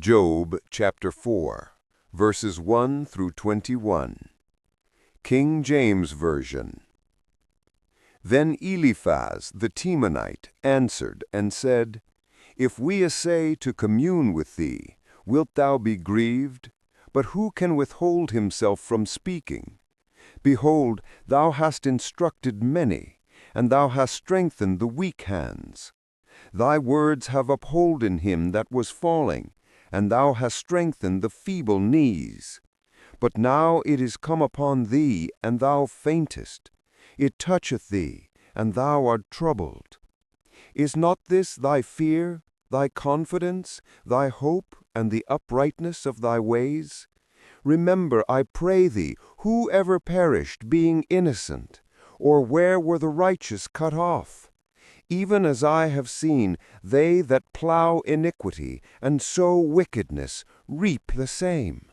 Job chapter 4, verses 1 through 21. King James Version. Then Eliphaz the Temanite answered and said, If we essay to commune with thee, wilt thou be grieved? But who can withhold himself from speaking? Behold, thou hast instructed many, and thou hast strengthened the weak hands. Thy words have upholden him that was falling, and thou hast strengthened the feeble knees. But now it is come upon thee, and thou faintest. It toucheth thee, and thou art troubled. Is not this thy fear, thy confidence, thy hope, and the uprightness of thy ways? Remember, I pray thee, who ever perished, being innocent? Or where were the righteous cut off? Even as I have seen, they that plough iniquity and sow wickedness reap the same.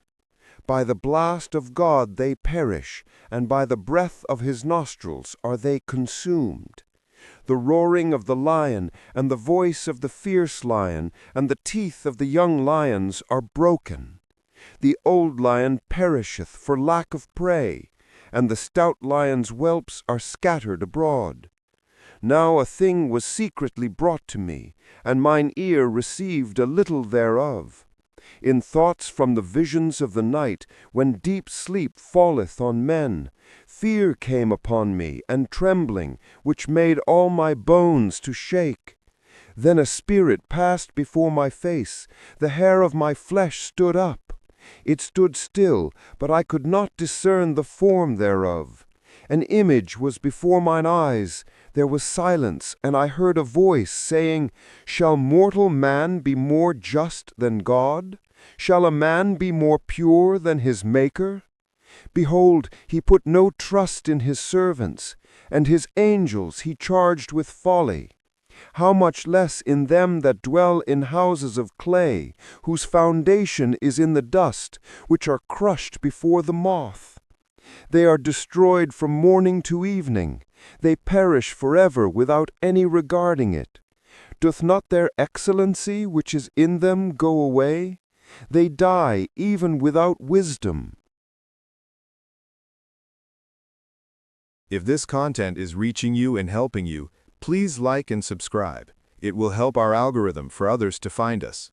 By the blast of God they perish, and by the breath of his nostrils are they consumed. The roaring of the lion, and the voice of the fierce lion, and the teeth of the young lions are broken. The old lion perisheth for lack of prey, and the stout lion's whelps are scattered abroad. Now a thing was secretly brought to me, and mine ear received a little thereof. In thoughts from the visions of the night, when deep sleep falleth on men, fear came upon me, and trembling, which made all my bones to shake. Then a spirit passed before my face, the hair of my flesh stood up. It stood still, but I could not discern the form thereof. An image was before mine eyes. There was silence, and I heard a voice saying, Shall mortal man be more just than God? Shall a man be more pure than his Maker? Behold, he put no trust in his servants, and his angels he charged with folly. How much less in them that dwell in houses of clay, whose foundation is in the dust, which are crushed before the moth? They are destroyed from morning to evening. They perish forever without any regarding it. Doth not their excellency which is in them go away? They die even without wisdom. If this content is reaching you and helping you, please like and subscribe. It will help our algorithm for others to find us.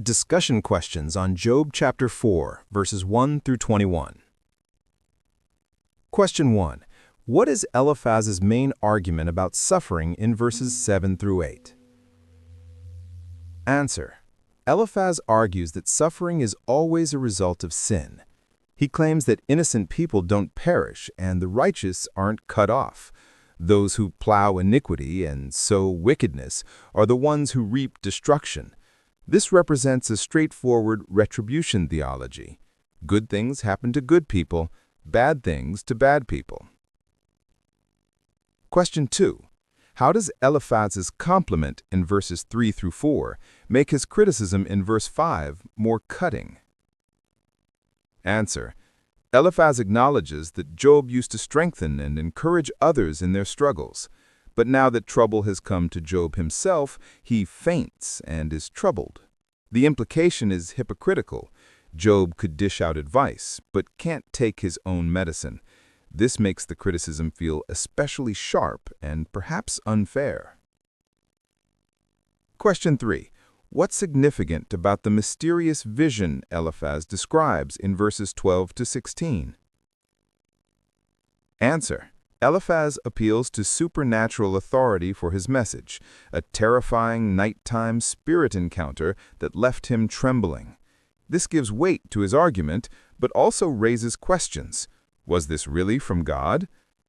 Discussion questions on Job chapter 4, verses 1 through 21. Question 1. What is Eliphaz's main argument about suffering in verses 7 through 8? Answer. Eliphaz argues that suffering is always a result of sin. He claims that innocent people don't perish and the righteous aren't cut off. Those who plow iniquity and sow wickedness are the ones who reap destruction. This represents a straightforward retribution theology. Good things happen to good people, bad things to bad people. Question 2. How does Eliphaz's compliment in verses 3 through 4 make his criticism in verse 5 more cutting? Answer. Eliphaz acknowledges that Job used to strengthen and encourage others in their struggles, but now that trouble has come to Job himself, he faints and is troubled. The implication is hypocritical. Job could dish out advice, but can't take his own medicine. This makes the criticism feel especially sharp and perhaps unfair. Question 3. What's significant about the mysterious vision Eliphaz describes in verses 12 to 16? Answer. Eliphaz appeals to supernatural authority for his message, a terrifying nighttime spirit encounter that left him trembling. This gives weight to his argument, but also raises questions. Was this really from God?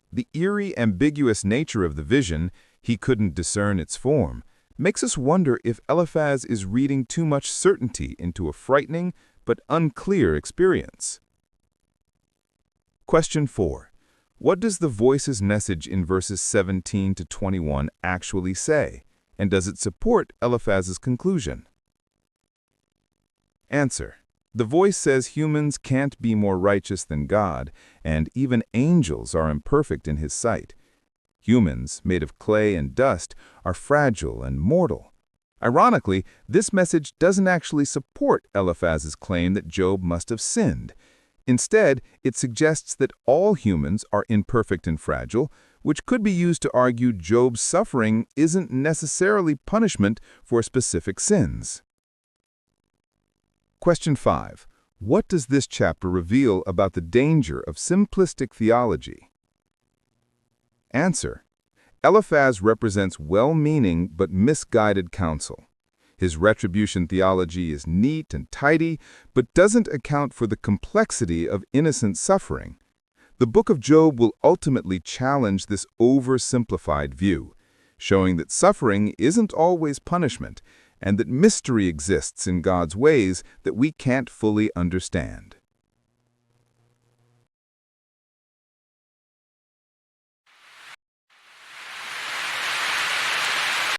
The eerie, ambiguous nature of the vision, he couldn't discern its form, makes us wonder if Eliphaz is reading too much certainty into a frightening but unclear experience. Question 4. What does the voice's message in verses 17 to 21 actually say, and does it support Eliphaz's conclusion? Answer. The voice says humans can't be more righteous than God, and even angels are imperfect in his sight. Humans, made of clay and dust, are fragile and mortal. Ironically, this message doesn't actually support Eliphaz's claim that Job must have sinned. Instead, it suggests that all humans are imperfect and fragile, which could be used to argue Job's suffering isn't necessarily punishment for specific sins. Question 5. What does this chapter reveal about the danger of simplistic theology? Answer. Eliphaz represents well-meaning but misguided counsel. His retribution theology is neat and tidy, but doesn't account for the complexity of innocent suffering. The book of Job will ultimately challenge this oversimplified view, showing that suffering isn't always punishment, and that mystery exists in God's ways that we can't fully understand.